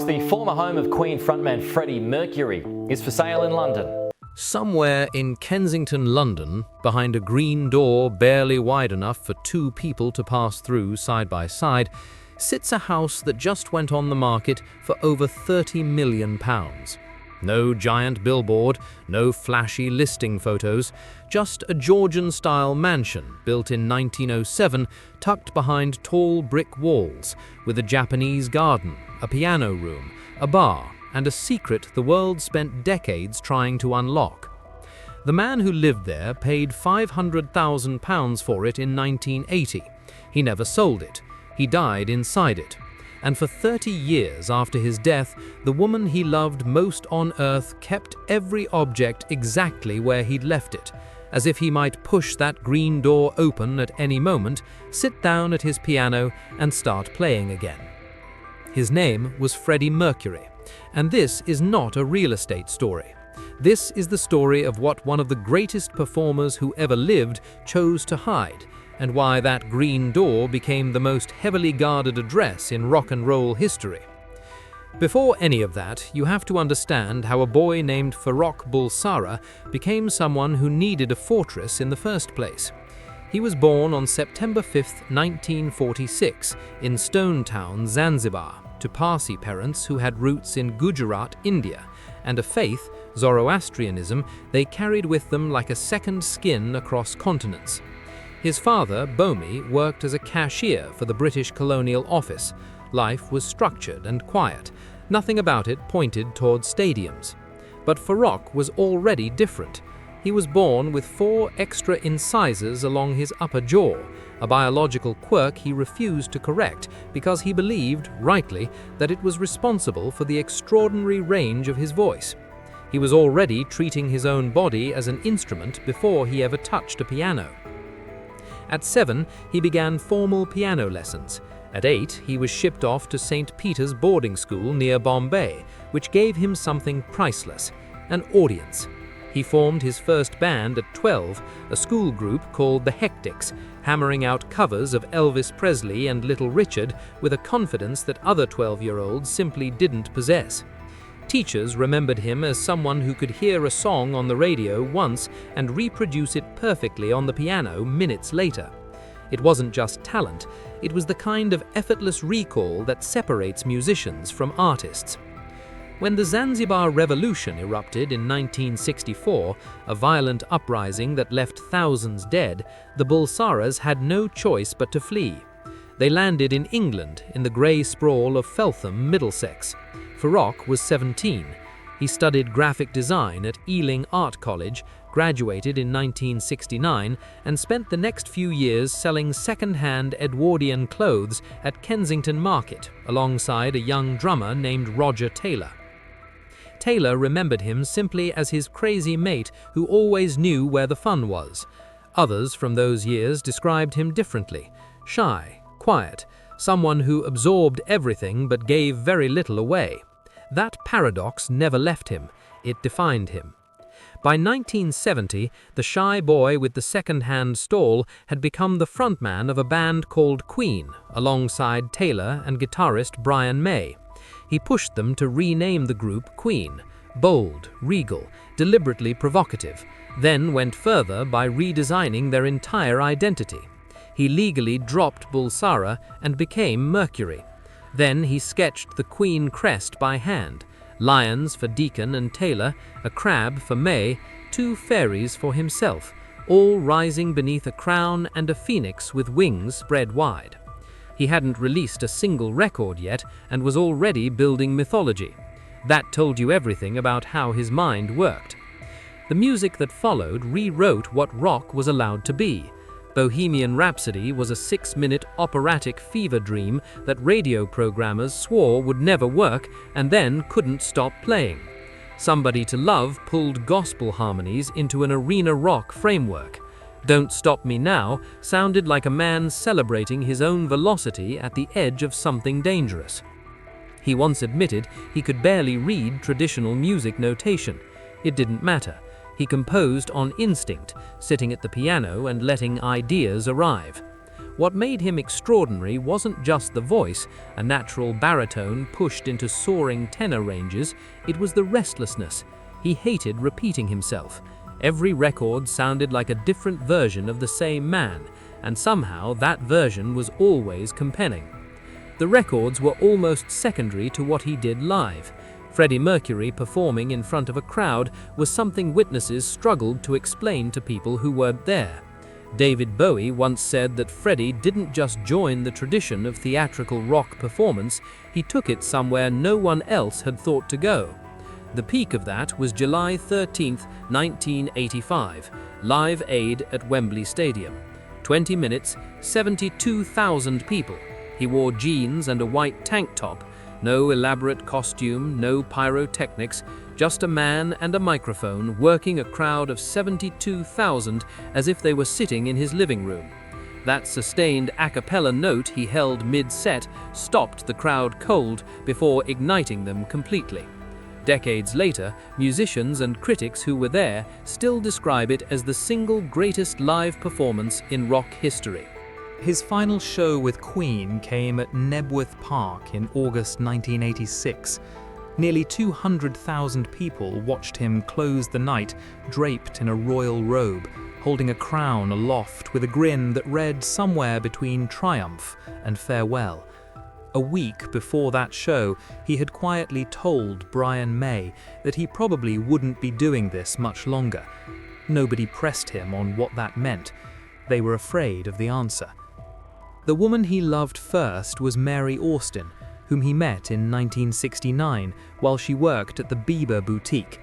The former home of Queen frontman Freddie Mercury is for sale in London. Somewhere in Kensington, London, behind a green door barely wide enough for two people to pass through side by side, sits a house that just went on the market for over £30 million. No giant billboard, no flashy listing photos, just a Georgian-style mansion built in 1907, tucked behind tall brick walls, with a Japanese garden, a piano room, a bar, and a secret the world spent decades trying to unlock. The man who lived there paid £500,000 for it in 1980. He never sold it. He died inside it. And for 30 years after his death, the woman he loved most on earth kept every object exactly where he'd left it, as if he might push that green door open at any moment, sit down at his piano, and start playing again. His name was Freddie Mercury, and this is not a real estate story. This is the story of what one of the greatest performers who ever lived chose to hide, and why that green door became the most heavily guarded address in rock and roll history. Before any of that, you have to understand how a boy named Farrokh Bulsara became someone who needed a fortress in the first place. He was born on September 5, 1946, in Stone Town, Zanzibar, to Parsi parents who had roots in Gujarat, India, and a faith, Zoroastrianism, they carried with them like a second skin across continents. His father, Bomi, worked as a cashier for the British Colonial Office. Life was structured and quiet. Nothing about it pointed towards stadiums. But Farrokh was already different. He was born with 4 extra incisors along his upper jaw, a biological quirk he refused to correct because he believed, rightly, that it was responsible for the extraordinary range of his voice. He was already treating his own body as an instrument before he ever touched a piano. At 7, he began formal piano lessons. At 8, he was shipped off to St. Peter's boarding school near Bombay, which gave him something priceless, an audience. He formed his first band at 12, a school group called the Hectics, hammering out covers of Elvis Presley and Little Richard with a confidence that other 12-year-olds simply didn't possess. Teachers remembered him as someone who could hear a song on the radio once and reproduce it perfectly on the piano minutes later. It wasn't just talent, it was the kind of effortless recall that separates musicians from artists. When the Zanzibar Revolution erupted in 1964, a violent uprising that left thousands dead, the Bulsaras had no choice but to flee. They landed in England, in the grey sprawl of Feltham, Middlesex. Farrokh was 17. He studied graphic design at Ealing Art College, graduated in 1969, and spent the next few years selling second-hand Edwardian clothes at Kensington Market, alongside a young drummer named Roger Taylor. Taylor remembered him simply as his crazy mate who always knew where the fun was. Others from those years described him differently: shy, quiet, someone who absorbed everything but gave very little away. That paradox never left him. It defined him. By 1970, the shy boy with the second-hand stall had become the frontman of a band called Queen, alongside Taylor and guitarist Brian May. He pushed them to rename the group Queen, bold, regal, deliberately provocative, then went further by redesigning their entire identity. He legally dropped Bulsara and became Mercury. Then he sketched the Queen crest by hand, lions for Deacon and Taylor, a crab for May, 2 fairies for himself, all rising beneath a crown and a phoenix with wings spread wide. He hadn't released a single record yet and was already building mythology. That told you everything about how his mind worked. The music that followed rewrote what rock was allowed to be. Bohemian Rhapsody was a 6-minute operatic fever dream that radio programmers swore would never work and then couldn't stop playing. Somebody to Love pulled gospel harmonies into an arena rock framework. Don't Stop Me Now sounded like a man celebrating his own velocity at the edge of something dangerous. He once admitted he could barely read traditional music notation. It didn't matter. He composed on instinct, sitting at the piano and letting ideas arrive. What made him extraordinary wasn't just the voice, a natural baritone pushed into soaring tenor ranges, it was the restlessness. He hated repeating himself. Every record sounded like a different version of the same man, and somehow that version was always compelling. The records were almost secondary to what he did live. Freddie Mercury performing in front of a crowd was something witnesses struggled to explain to people who weren't there. David Bowie once said that Freddie didn't just join the tradition of theatrical rock performance, he took it somewhere no one else had thought to go. The peak of that was July 13, 1985, Live Aid at Wembley Stadium. 20 minutes, 72,000 people. He wore jeans and a white tank top. No elaborate costume, no pyrotechnics, just a man and a microphone working a crowd of 72,000 as if they were sitting in his living room. That sustained a cappella note he held mid-set stopped the crowd cold before igniting them completely. Decades later, musicians and critics who were there still describe it as the single greatest live performance in rock history. His final show with Queen came at Knebworth Park in August 1986. Nearly 200,000 people watched him close the night draped in a royal robe, holding a crown aloft with a grin that read somewhere between triumph and farewell. A week before that show, he had quietly told Brian May that he probably wouldn't be doing this much longer. Nobody pressed him on what that meant. They were afraid of the answer. The woman he loved first was Mary Austin, whom he met in 1969 while she worked at the Bieber boutique.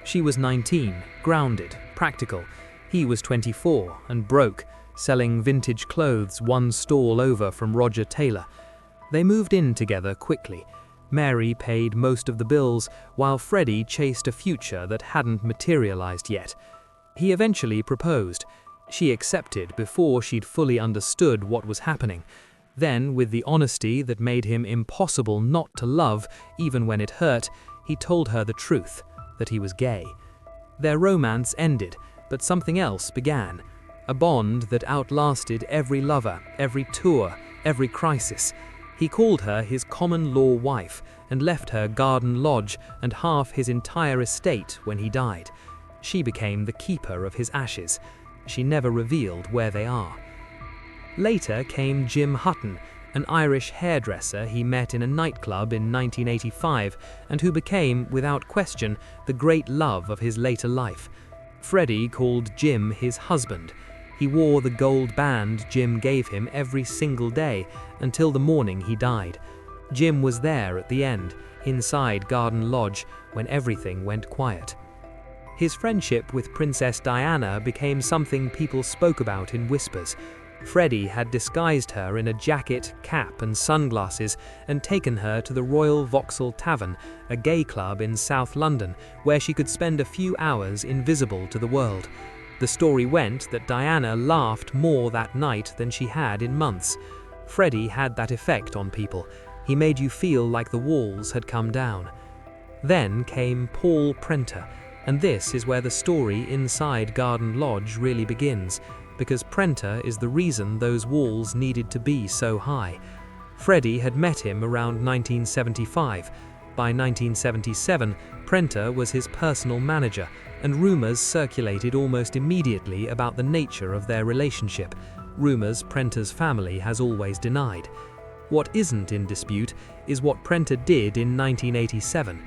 She was 19, grounded, practical. He was 24 and broke, selling vintage clothes one stall over from Roger Taylor. They moved in together quickly. Mary paid most of the bills, while Freddie chased a future that hadn't materialized yet. He eventually proposed. She accepted before she'd fully understood what was happening. Then, with the honesty that made him impossible not to love, even when it hurt, he told her the truth, that he was gay. Their romance ended, but something else began. A bond that outlasted every lover, every tour, every crisis. He called her his common-law wife and left her garden lodge and half his entire estate when he died. She became the keeper of his ashes. She never revealed where they are. Later came Jim Hutton, an Irish hairdresser he met in a nightclub in 1985 and who became, without question, the great love of his later life. Freddie called Jim his husband. He wore the gold band Jim gave him every single day until the morning he died. Jim was there at the end, inside Garden Lodge, when everything went quiet. His friendship with Princess Diana became something people spoke about in whispers. Freddie had disguised her in a jacket, cap and sunglasses and taken her to the Royal Vauxhall Tavern, a gay club in South London, where she could spend a few hours invisible to the world. The story went that Diana laughed more that night than she had in months. Freddie had that effect on people. He made you feel like the walls had come down. Then came Paul Prenter, and this is where the story inside Garden Lodge really begins, because Prenter is the reason those walls needed to be so high. Freddie had met him around 1975. By 1977, Prenter was his personal manager, and rumors circulated almost immediately about the nature of their relationship. Rumors Prenter's family has always denied. What isn't in dispute is what Prenter did in 1987.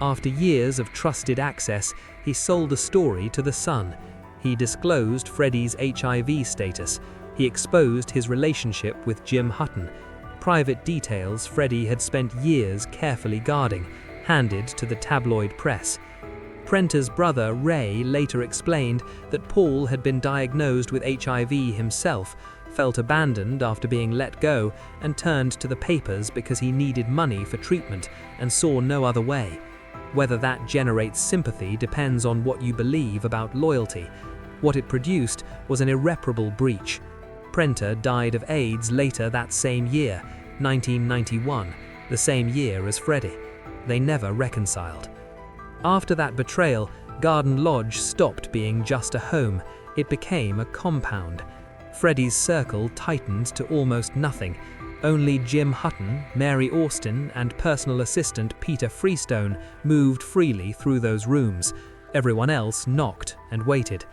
After years of trusted access, he sold a story to The Sun. He disclosed Freddie's HIV status. He exposed his relationship with Jim Hutton. Private details Freddie had spent years carefully guarding, handed to the tabloid press. Prenter's brother Ray later explained that Paul had been diagnosed with HIV himself, felt abandoned after being let go, and turned to the papers because he needed money for treatment and saw no other way. Whether that generates sympathy depends on what you believe about loyalty. What it produced was an irreparable breach. Prenter died of AIDS later that same year, 1991, the same year as Freddie. They never reconciled. After that betrayal, Garden Lodge stopped being just a home. It became a compound. Freddie's circle tightened to almost nothing. Only Jim Hutton, Mary Austin, and personal assistant Peter Freestone moved freely through those rooms. Everyone else knocked and waited.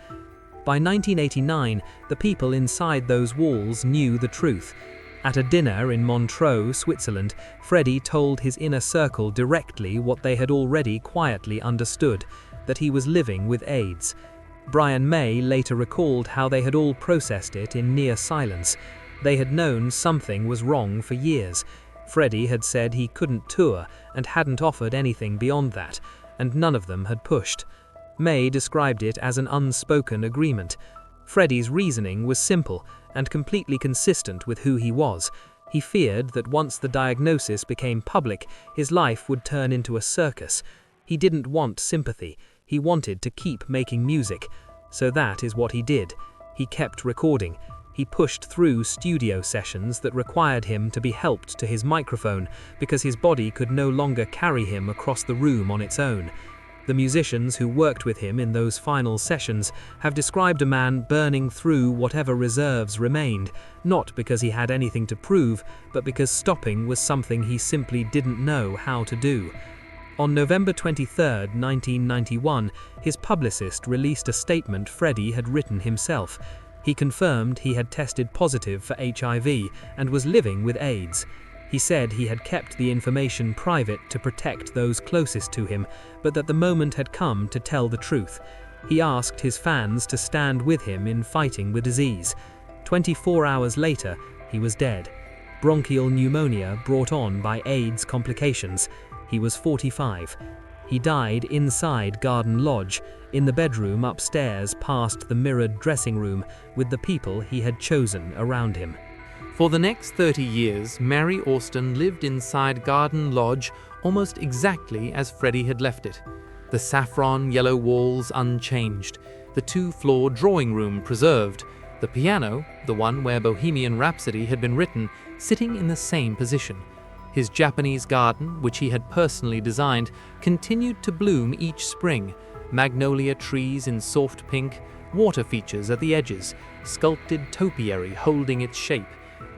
By 1989, the people inside those walls knew the truth. At a dinner in Montreux, Switzerland, Freddie told his inner circle directly what they had already quietly understood, that he was living with AIDS. Brian May later recalled how they had all processed it in near silence. They had known something was wrong for years. Freddie had said he couldn't tour and hadn't offered anything beyond that, and none of them had pushed. May described it as an unspoken agreement. Freddie's reasoning was simple and completely consistent with who he was. He feared that once the diagnosis became public, his life would turn into a circus. He didn't want sympathy. He wanted to keep making music. So that is what he did. He kept recording. He pushed through studio sessions that required him to be helped to his microphone because his body could no longer carry him across the room on its own. The musicians who worked with him in those final sessions have described a man burning through whatever reserves remained, not because he had anything to prove, but because stopping was something he simply didn't know how to do. On November 23, 1991, his publicist released a statement Freddie had written himself. He confirmed he had tested positive for HIV and was living with AIDS. He said he had kept the information private to protect those closest to him, but that the moment had come to tell the truth. He asked his fans to stand with him in fighting the disease. 24 hours later, he was dead. Bronchial pneumonia brought on by AIDS complications. He was 45. He died inside Garden Lodge, in the bedroom upstairs past the mirrored dressing room, with the people he had chosen around him. For the next 30 years, Mary Austin lived inside Garden Lodge almost exactly as Freddie had left it. The saffron yellow walls unchanged, the two-floor drawing room preserved, the piano, the one where Bohemian Rhapsody had been written, sitting in the same position. His Japanese garden, which he had personally designed, continued to bloom each spring. Magnolia trees in soft pink, water features at the edges, sculpted topiary holding its shape.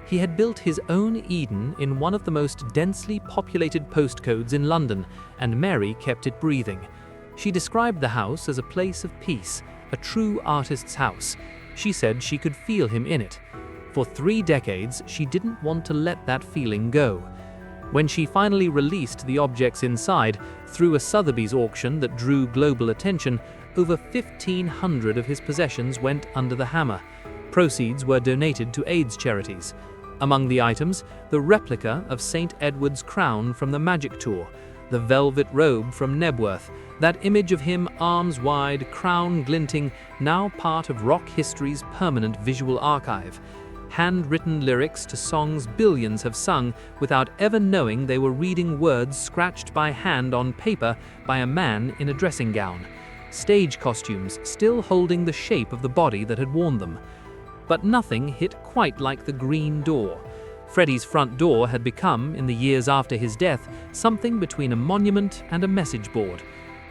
He had built his own Eden in one of the most densely populated postcodes in London, and Mary kept it breathing. She described the house as a place of peace, a true artist's house. She said she could feel him in it. For 3 decades, she didn't want to let that feeling go. When she finally released the objects inside, through a Sotheby's auction that drew global attention, over 1,500 of his possessions went under the hammer. Proceeds were donated to AIDS charities. Among the items, the replica of St. Edward's crown from the Magic Tour, the velvet robe from Nebworth, that image of him arms wide, crown glinting, now part of rock history's permanent visual archive. Handwritten lyrics to songs billions have sung without ever knowing they were reading words scratched by hand on paper by a man in a dressing gown. Stage costumes still holding the shape of the body that had worn them. But nothing hit quite like the green door. Freddie's front door had become, in the years after his death, something between a monument and a message board.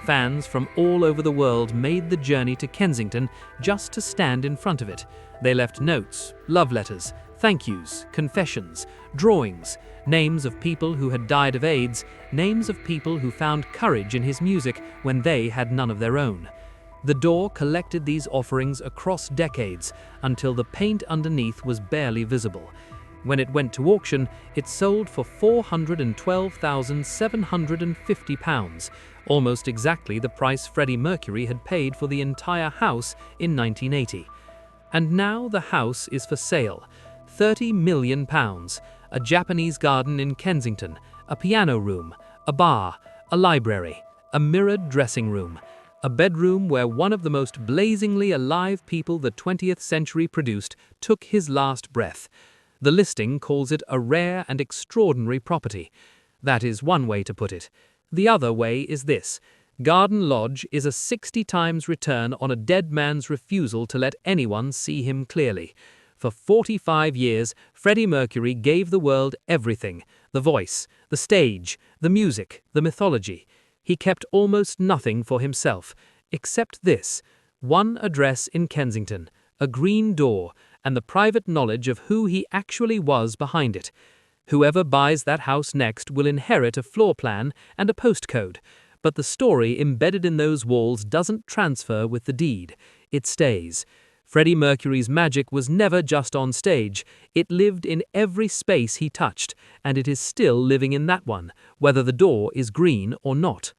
Fans from all over the world made the journey to Kensington just to stand in front of it. They left notes, love letters, thank yous, confessions, drawings, names of people who had died of AIDS, names of people who found courage in his music when they had none of their own. The door collected these offerings across decades until the paint underneath was barely visible. When it went to auction, it sold for £412,750, almost exactly the price Freddie Mercury had paid for the entire house in 1980. And now the house is for sale. £30 million, a Japanese garden in Kensington, a piano room, a bar, a library, a mirrored dressing room, a bedroom where one of the most blazingly alive people the 20th century produced took his last breath. The listing calls it a rare and extraordinary property. That is one way to put it. The other way is this. Garden Lodge is a 60 times return on a dead man's refusal to let anyone see him clearly. For 45 years, Freddie Mercury gave the world everything: the voice, the stage, the music, the mythology. He kept almost nothing for himself, except this: one address in Kensington, a green door, and the private knowledge of who he actually was behind it. Whoever buys that house next will inherit a floor plan and a postcode, but the story embedded in those walls doesn't transfer with the deed. It stays. Freddie Mercury's magic was never just on stage. It lived in every space he touched, and it is still living in that one, whether the door is green or not.